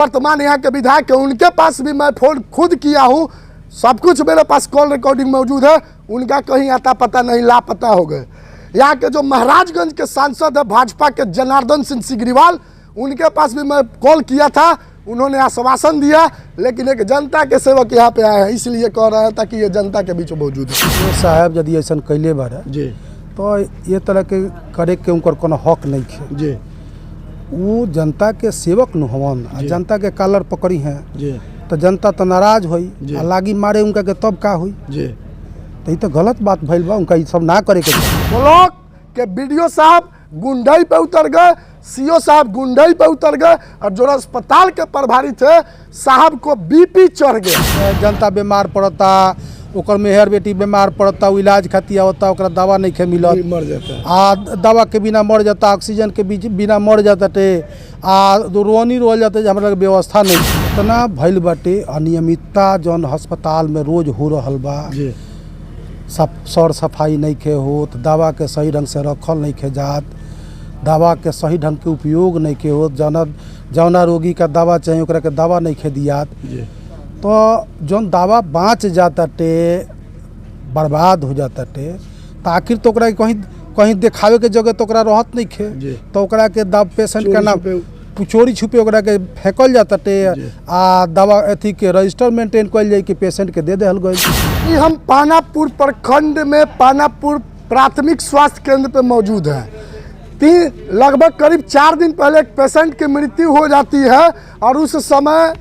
वर्तमान यहाँ के विधायक है, उनके पास भी मैं फोन खुद किया हूँ, सब कुछ मेरे पास कॉल रिकॉर्डिंग मौजूद है। उनका कहीं आता पता नहीं, लापता हो गए। यहाँ के जो महाराजगंज के सांसद है भाजपा के जनार्दन सिंह सिग्रीवाल, उनके पास भी मैं कॉल किया था, उन्होंने आश्वासन दिया, लेकिन एक जनता के सेवक यहाँ पे आए हैं, इसलिए कह रहे हैं ताकि ये जनता के बीच मौजूद है। साहब यदि ऐसा कैले बार जी तो ये तरह के करे के उनकर कोनो हक नहीं है जी, वो जनता के सेवक न हवन, जनता के कालर पकड़ी हैं जी, तो जनता तो नाराज हुई, लागी मारे उनका के तब का हुई जी। तो ये तो गलत बात भइल बा, उनका ये सब ना करे के। ब्लॉक के बीडीओ साहब गुंडई पे उतर गए, सीओ साहब गुंडई पे उतर गए, और जो अस्पताल के प्रभारी थे साहब को बीपी चढ़ गया। जनता बीमार पड़ता, ओकर मेहर बेटी बीमार पड़ता, वो इलाज खातिर आवता, ओकरा दवा नहीं खे मिलत, मर जाता, आ दवा के बिना मर जाता, ऑक्सीजन के बिना मर जाता टे, आ रोनी रोल जाते, हमरा लगे व्यवस्था नहीं। इतना भइल बाटे अनियमितता जौन अस्पताल में रोज हो रहल बा, सर सफाई नहीं खे होत, दवा के सही ढंग से रखल नहीं खे जात, दवा के सही ढंग के उपयोग नहीं के होत, जौना रोगी का दवा चाहिए ओकरा के दवा नहीं खे दियात, तो जौन दवा बाँच जाता टे, बर्बाद हो जाता टे, तो आखिर तो ओकरा कहीं देखावे के जगह तो ओकरा रहत नहीं खे, तो ओकरा के पेशेंट का नाम चोरी छुपे ओकरा के फेंकल जाता टे, आ दवा अथी के रजिस्टर मेंटेन कल जाए कि पेशेंट के दे देहल गई। हम पानापुर प्रखंड में पानापुर प्राथमिक स्वास्थ्य केंद्र पे मौजूद है। लगभग करीब 4 दिन पहले एक पेशेंट की मृत्यु हो जाती है, और उस समय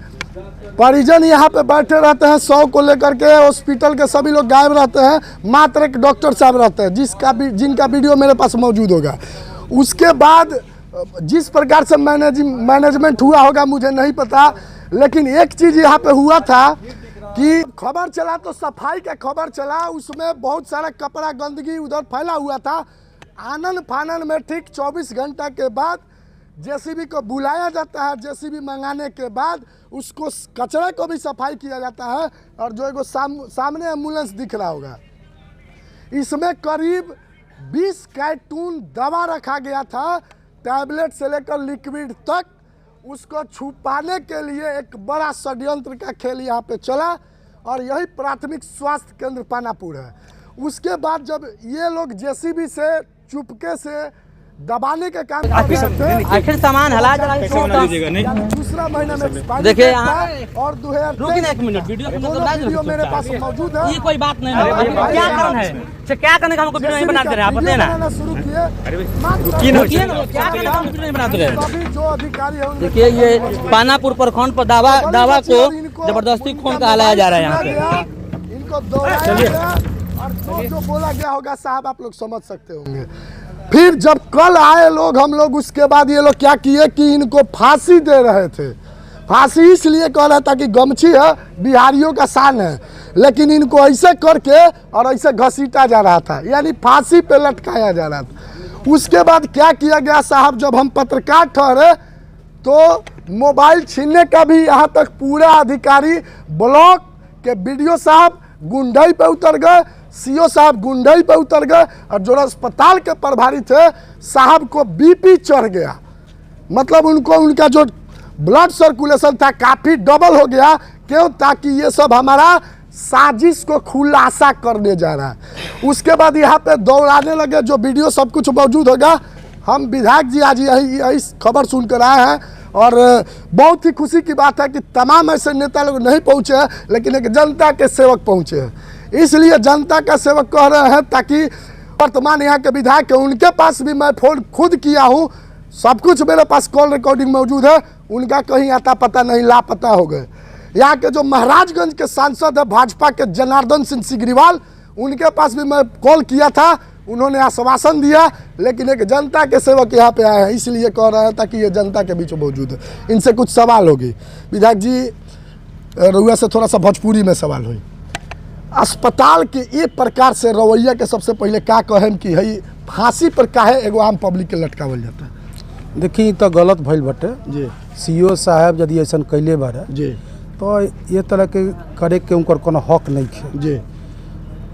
परिजन यहाँ पे बैठे रहते हैं, 100 को लेकर के हॉस्पिटल के सभी लोग गायब रहते हैं, मात्र एक डॉक्टर साहब रहते हैं जिनका वीडियो मेरे पास मौजूद होगा। उसके बाद जिस प्रकार से मैनेजमेंट हुआ होगा मुझे नहीं पता, लेकिन एक चीज़ यहाँ पे हुआ था कि खबर चला तो सफाई का खबर चला, उसमें बहुत सारा कपड़ा गंदगी उधर फैला हुआ था। आनन फानन में ठीक 24 घंटा के बाद जेसीबी को बुलाया जाता है, जेसीबी मंगाने के बाद उसको कचरे को भी सफाई किया जाता है, और जो एगो सामने एम्बुलेंस दिख रहा होगा, इसमें करीब 20 कार्टून दवा रखा गया था, टैबलेट से लेकर लिक्विड तक। उसको छुपाने के लिए एक बड़ा षड्यंत्र का खेल यहाँ पे चला, और यही प्राथमिक स्वास्थ्य केंद्र पानापुर है। उसके बाद जब ये लोग जेसीबी से चुपके से दबाने के काम कर रहे थे, आखिर सामान हला दूसरा महीना में देखिए और 2023 वीडियो मेरे पास मौजूद है। ये कोई बात नहीं है, क्या कारण है, क्या करने का हमको वीडियो नहीं बनाते रहे, आप बताइए ना, शुरू किए क्या करने का हम वीडियो नहीं बनाते रहे। अभी जो अधिकारी है, देखिए ये पानापुर प्रखंड पर दावा को जबरदस्ती खून का हलाया जा रहा है यहाँ पे, इनको दौड़ाया गया, और जो बोला गया होगा साहब आप लोग समझ सकते होंगे। फिर जब कल आए लोग, हम लोग उसके बाद ये लोग क्या किए कि इनको फांसी दे रहे थे। फांसी इसलिए कह रहा था कि गमछी है, बिहारियों का शान है, लेकिन इनको ऐसे करके और ऐसे घसीटा जा रहा था, यानी फांसी पे लटकाया जा रहा था। उसके बाद क्या किया गया साहब, जब हम पत्रकार ठहरे तो मोबाइल छीनने का भी यहाँ तक पूरा अधिकारी, ब्लॉक के बीडीओ साहब गुंडई पे उतर गए, सीओ साहब गुंडई पे उतर गए, और जो अस्पताल के प्रभारी थे साहब को बीपी चढ़ गया। मतलब उनका जो ब्लड सर्कुलेशन था काफ़ी डबल हो गया। क्यों? ताकि ये सब हमारा साजिश को खुलासा करने जा रहा है। उसके बाद यहाँ पे दौड़ाने लगे, जो वीडियो सब कुछ मौजूद होगा। हम विधायक जी आज यही खबर सुनकर आए हैं, और बहुत ही खुशी की बात है कि तमाम ऐसे नेता लोग नहीं पहुँचे हैं, लेकिन एक जनता के सेवक पहुँचे हैं। इसलिए जनता का सेवक कह रहे हैं, ताकि वर्तमान यहाँ के विधायक है, उनके पास भी मैं फोन खुद किया हूँ, सब कुछ मेरे पास कॉल रिकॉर्डिंग मौजूद है। उनका कहीं आता पता नहीं, लापता हो गए। यहाँ के जो महाराजगंज के सांसद है भाजपा के जनार्दन सिंह सिग्रीवाल, उनके पास भी मैं कॉल किया था, उन्होंने आश्वासन दिया, लेकिन एक जनता के सेवक यहाँ पे आए हैं, इसलिए कह रहे हैं ताकि ये जनता के बीच मौजूद है। इनसे कुछ सवाल होगी। विधायक जी रउआ से थोड़ा सा भोजपुरी में सवाल हुई। अस्पताल के एक प्रकार से रवैया के सबसे पहले का कहें कि है फांसी पर काहे एगो आम पब्लिक के लटकावल जाता है? देखी तो गलत भइल बटे जी। सीओ साहब यदि ऐसा कैले बार जी तो ये तरह के करे के उनकर कोनो हक नहीं है जी,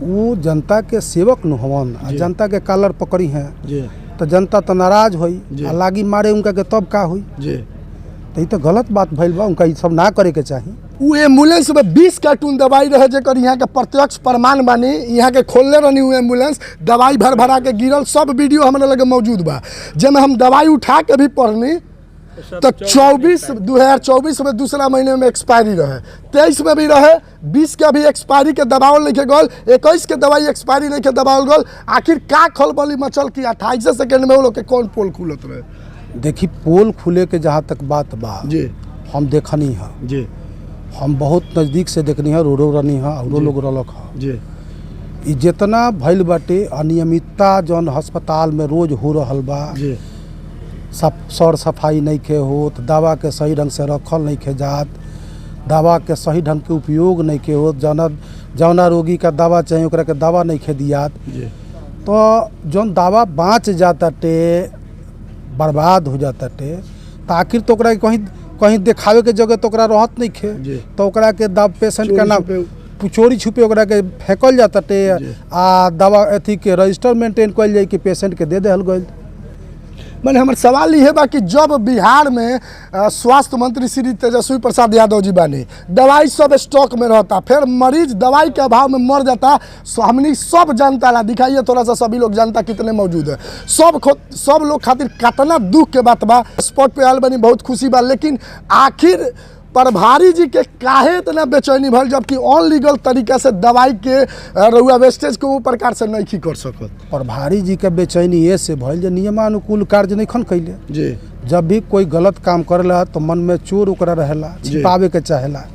वो जनता के सेवक न हवन, जनता के कालर पकड़ी हैं जी, तो जनता तो नाराज हुई, लागी मारे उनका के तब का हुई, जी। तो ये तो गलत बात भइल बा, उनका ये सब ना करे के चाही। वो एम्बुलेंस में 20 कार्टून दवाई रहे जेकर यहाँ के प्रत्यक्ष प्रमाण बानी, यहाँ के खोलने रहनी वो एम्बुलेंस, दवाई भर भरा के गिरल, सब वीडियो हमारे लगे मौजूद बा। जब हम दवाई उठा के भी पढ़नी तो 2024 में दूसरा महीने में एक्सपायरी रहे, 23 में भी रहे, 20 के भी एक्सपायरी के दबावल नहीं के गल, 21 के दवाई एक्सपायरी नहीं के दबावल गल। आखिर का खलबली मचल की 28 सेकंड में वो लोग के कौन पोल खुलत रहे? देखी पोल खुले के जहाँ तक बात बा जी, हम देखनी है जी, हम बहुत नज़दीक से देखनी है, रोडो रहनी है, औरो लोग रहलक है जी, ई जितना भइल बाटे अनियमितता जौन अस्पताल में रोज हो रहल बा, जी, सब सर सफाई नहीं के होत, दवा के सही ढंग से रखल नहीं के जात, दवा के सही ढंग के उपयोग नहीं के होत, जौना रोगी का दवा चाहिए ओकरा के दवा नहीं के दियात, जी, तो जौन दवा बाँच जाताटे, बर्बाद हो जाताटे, तो आखिर तो ओकरा के कहीं देखावे के जगह तो ओकरा रहत नहीं खे, जी। तो ओकरा के दब पेशेंट का नाम चोरी चोरी छुपे ओकरा के फेंकल जाताटे, आ दवा अथी के रजिस्टर मेंटेन कल जाए कि पेशेंट के दे देहल गइल। मैंने हमारे सवाल ये बा कि जब बिहार में स्वास्थ्य मंत्री श्री तेजस्वी प्रसाद यादव जी बानी, दवाई सब स्टॉक में रहता, फिर मरीज दवाई के अभाव में मर जाता, हमनी सब जनता ला दिखाइए थोड़ा सा, सभी लोग जनता कितने मौजूद है, सब लोग खातिर कितना दुख के बात बा। स्पॉट पे आल बनी, बहुत खुशी बा, लेकिन आखिर प्रभारी जी के काहे इतना बेचैनी भल जबकि अनलीगल तरीका से दवाई के रउआ वेस्टेज को प्रकार से नहीं कर सकत? प्रभारी जी के बेचैनी ये से भइल जे नियमानुकूल कार्य नहीं खन कैले। जी, जब भी कोई गलत काम करेला तो मन में चोर ओकरा रहेला, छिपावे के चाहेला,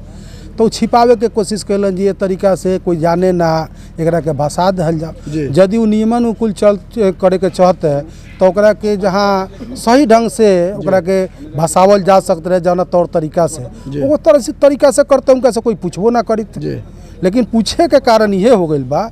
तो छिपावे के कोशिश कैलन जी ये तरीका से कोई जाने ना, एकरा के भसा दहल जा। यदि वो नियमानुकूल चल करे के चाहते तो ओकरा के जहाँ सही ढंग से ओकरा के भसावल जा सकते रहे, जाना तौर तरीका से वो तरीका से करते, उनका से कोई पूछबो ना करी। लेकिन पूछे के कारण ये हो गई बा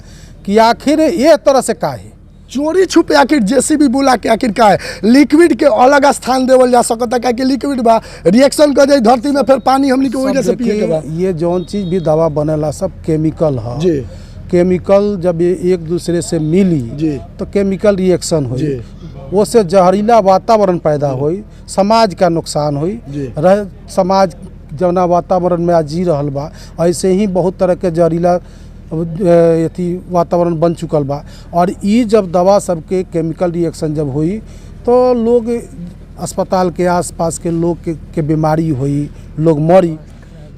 कि आखिर ये तरह से का है चोरी छुपे, आखिर जेसीबी बुला के आखिर का है लिक्विड के अलग स्थान देवल जा सकता है कि लिक्विड बा रिएक्शन कर जाए धरती में, फिर पानी हमनी के वजह से पिए के बा। ये जौन चीज भी दवा बनेला सब केमिकल है जी, केमिकल जब ये एक दूसरे से मिली जी, तो केमिकल रिएक्शन हुई, वो से जहरीला वातावरण पैदा हुई, समाज का नुकसान हुई, समाज जौना वातावरण में आज जी रहल बा ऐसे ही बहुत तरह के जहरीला अथी वातावरण बन चुकल बा। और ई जब दवा सबके केमिकल रिएक्शन जब हुई तो लोग अस्पताल के आसपास के लोग के बीमारी हुई, लोग मरी,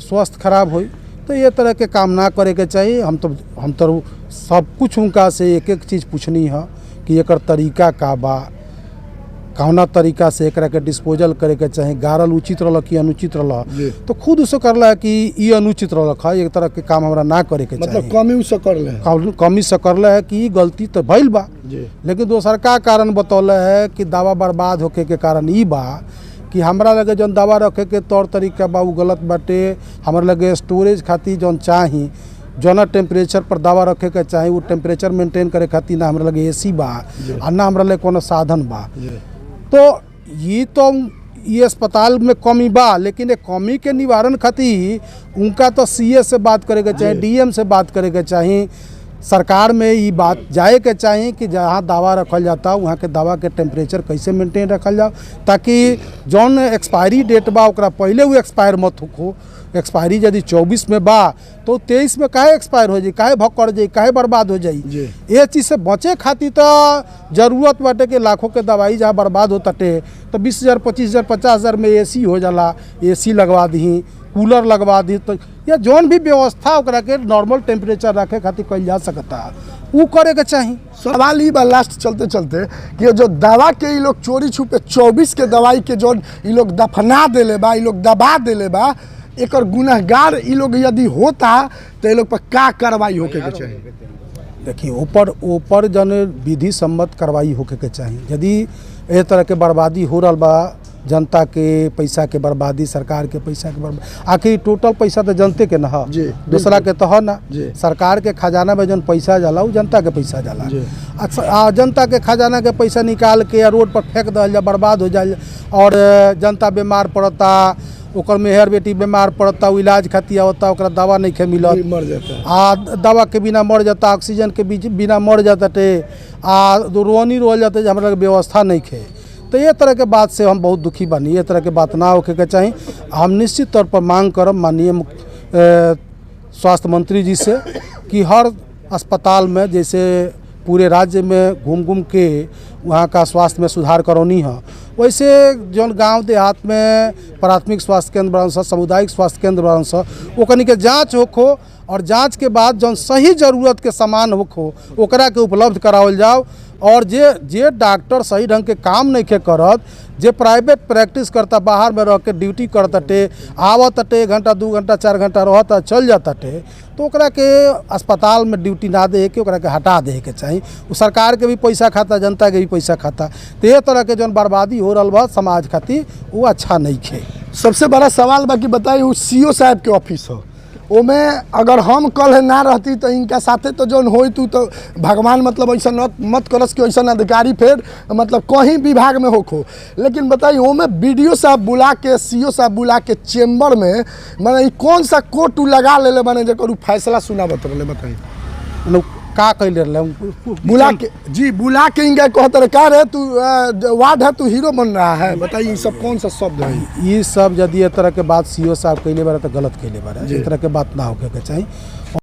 स्वास्थ्य खराब हुई। तो ये तरह के काम ना करे के चाहिए। हम तो सब कुछ उनका से एक एक चीज़ पूछनी है कि एकर तरीका का बा, कौना तरीका से एकरा के डिस्पोजल करे के चाहे, गारल उचित रहल कि अनुचित रहल, तो खुद उससे करला कि ये अनुचित रहल है, एक तरह के काम हमरा ना करे के मतलब चाहिए, कमी से करले है कि गलती तो भइल बा। लेकिन दोसर का कारण बतौले है कि दवा बर्बाद होके के कारण ई बा कि हमरा लगे जौन दवा रखे के तौर तरीका बा उ गलत बाटे। हमरा लगे स्टोरेज खातिर जौन चाही, जौना टेम्परेचर पर दवा रखे के चाही वो टेम्परेचर मेंटेन करे खातिर ना हमरा लगे एसी बा आ ना हमरा लगे कोनो साधन बा। तो ये अस्पताल में कमी बा, लेकिन ये कमी के निवारण खातिर उनका तो सीए से बात करे के चाही, डीएम से बात करे के चाही, सरकार में ये बात जाए के चाही कि जहाँ दवा रखल जाता वहाँ के दवा के टेम्परेचर कैसे मेंटेन रखल जाओ, ताकि जौन एक्सपायरी डेट बा ओकरा पहले वो एक्सपायर मत हो। एक्सपायरी यदि 24 में बा तो 23 में काहे एक्सपायर हो जाए, काहे भक्कड़ जाए, काहे बर्बाद हो जाए। ये चीज़ से बचे खातिर तो जरूरत बाटे कि लाखों के दवाई जहाँ बर्बाद होता टे तो 20,000 25,000 50,000 में एसी हो जाला, एसी लगवा दी, कूलर लगवा दी, तो या जौन भी व्यवस्था ओकरा के नॉर्मल टेम्परेचर रखे खातिर कइल जा सकता वो करे के चाही। सवाल ही बा लास्ट चलते चलते कि जो दवा के ये लोग चोरी छुपे 24 के दवाई के जो ये लोग दफना देले बा, ये लोग दबा देले बा, एक गुनहगार ये लोग यदि होता तो ये लोग पर का कार्रवाई होके के चाहिए? देखिए ऊपर जन विधि सम्मत कार्रवाई होके के चाहिए। यदि ए तरह के बर्बादी हो रहा बा, जनता के पैसा के बर्बादी, सरकार के पैसा के बर्बादी, आखिर टोटल पैसा तो जनते के ना, दूसरा के तो है ना। सरकार के खजाना में जन पैसा जाला वो जनता के पैसा जाला। अच्छा, जनता के खजाना के पैसा निकाल के रोड पर फेंक दल जा, बर्बाद हो जाए, और जनता बीमार पड़ता, ओकर मेहर बेटी बीमार पड़ता, वो इलाज खातिर आवता, ओकरा दवा नहीं खे मिलत, मर जाता, आ दवा के बिना मर जाता, ऑक्सीजन के बिना मर जाता टे, आ रोनी रोल जाते, हमरा व्यवस्था नहीं खे। तो ये तरह के बात से हम बहुत दुखी बनी। ये तरह के बात ना होके के चाहिए। हम निश्चित तौर पर मांग करब माननीय स्वास्थ्य मंत्री जी से कि हर अस्पताल में जैसे पूरे राज्य में घूम घूम के वहाँ का स्वास्थ्य में सुधार करौनी है, वैसे जो गांव देहात में प्राथमिक स्वास्थ्य केंद्र बनल सा, सामुदायिक स्वास्थ्य केंद्र बनल सा, ओकनी के जाँच होखो और जांच के बाद जौन सही जरूरत के सामान होखो ओकरा के उपलब्ध करावल जाओ। और जे डॉक्टर सही ढंग के काम नहीं के करत, जे प्राइवेट प्रैक्टिस करता, बाहर में रह के ड्यूटी करताटे, आवताटे 1 घंटा 2 घंटा 4 घंटा रहता चल जाताटे, तो ओकरा के अस्पताल में ड्यूटी ना दे के ओकरा के हटा दे के चाहिए। वो सरकार के भी पैसा खाता, जनता के भी पैसा खाता। तो ये तरह के जौन बर्बादी हो रहा बा समाज खातिर वो अच्छा नहीं खे। सबसे बड़ा सवाल बाकी बताई वो सीओ साहब के ऑफिस हो, ओमे अगर हम कल ना रहती तो इनका साथे तो जौन होई तू तो भगवान मतलब ऐसा मत करस कि ऐसा अधिकारी फिर मतलब कहीं विभाग में होखो। लेकिन बताइए ओमे बीडीओ साहब बुला के सीओ साहब बुला के चेम्बर में माने कौन सा कोर्ट उ लगा ले बने जकर फैसला सुनावत रहे। बताइए का कैले बुला के जी बुला के इनका कहते रहे का रे तू वार्ड है तू हीरो बन रहा है। बताइए ये सब कौन सा शब्द है? ये सब यदि ये तरह के बात सीओ साहब कैले बारे तो गलत कैले बारे। इस तरह के बात ना होके के चाहिए।